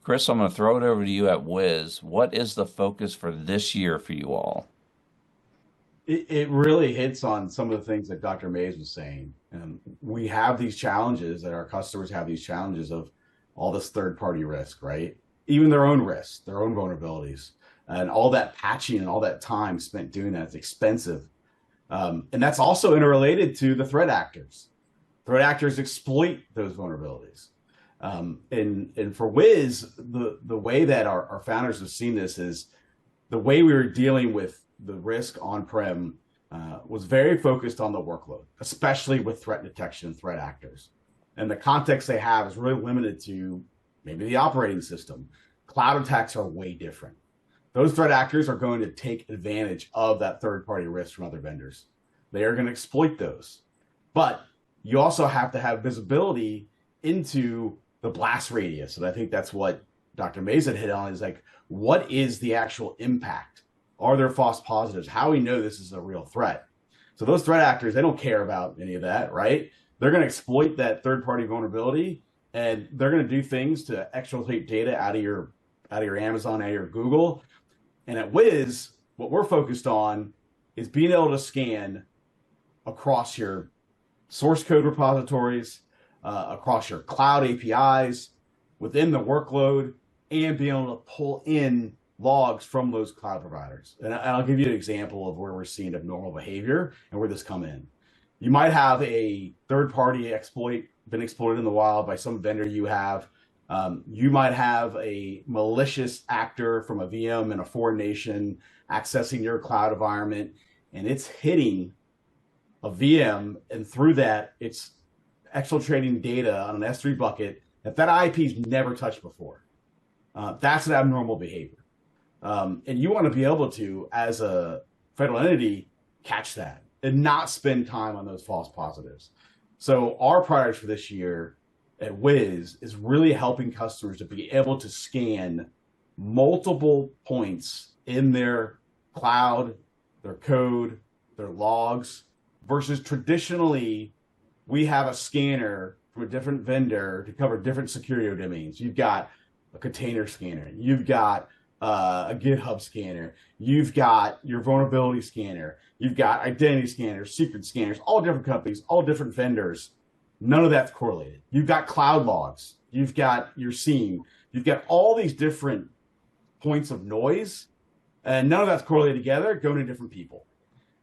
Chris, I'm going to throw it over to you at Wiz. What is the focus for this year for you all? It really hits on some of the things that Dr. Mays was saying. We have these challenges that our customers have these challenges of all this third party risk, right? Even their own risks, their own vulnerabilities, and all that patching and all that time spent doing that is expensive. And that's also interrelated to the threat actors. Threat actors exploit those vulnerabilities. And for Wiz, the way that our founders have seen this is the way we were dealing with the risk on-prem was very focused on the workload, especially with threat detection and threat actors. And the context they have is really limited to maybe the operating system. Cloud attacks are way different. Those threat actors are going to take advantage of that third-party risk from other vendors. They are going to exploit those. But you also have to have visibility into the blast radius. And I think that's what Dr. Mason hit on is like, what is the actual impact? Are there false positives? How do we know this is a real threat? So those threat actors, they don't care about any of that, right? They're going to exploit that third-party vulnerability, and they're going to do things to exfiltrate data out of your Amazon, out of your Google. And at Wiz, what we're focused on is being able to scan across your source code repositories, across your cloud APIs, within the workload, and being able to pull in logs from those cloud providers. And I'll give you an example of where we're seeing abnormal behavior and where this come in. You might have a third-party exploit been exploited in the wild by some vendor you have. You might have a malicious actor from a VM in a foreign nation accessing your cloud environment, and it's hitting a VM, and through that, it's exfiltrating data on an S3 bucket that IP's never touched before. That's an abnormal behavior. And you want to be able to, as a federal entity, catch that and not spend time on those false positives. So our priorities for this year at Wiz is really helping customers to be able to scan multiple points in their cloud, their code, their logs, versus traditionally, we have a scanner from a different vendor to cover different security domains. You've got a container scanner. You've got a GitHub scanner. You've got your vulnerability scanner. You've got identity scanners, secret scanners, all different companies, all different vendors. None of that's correlated. You've got cloud logs. You've got your SIEM. You've got all these different points of noise, and none of that's correlated together, going to different people.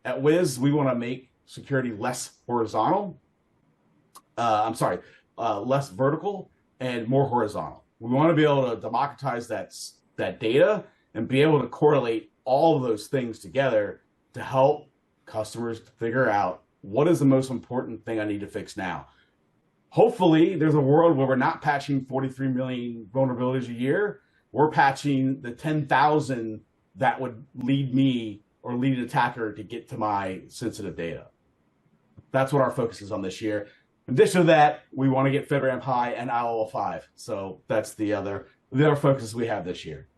At Wiz, we want to make security less horizontal. Less vertical and more horizontal. We want to be able to democratize that data and be able to correlate all of those things together to help customers figure out what is the most important thing I need to fix now. Hopefully, there's a world where we're not patching 43 million vulnerabilities a year. We're patching the 10,000 that would lead me or lead an attacker to get to my sensitive data. That's what our focus is on this year. In addition to that, we want to get FedRAMP High and ILO 5. So that's the other focus we have this year.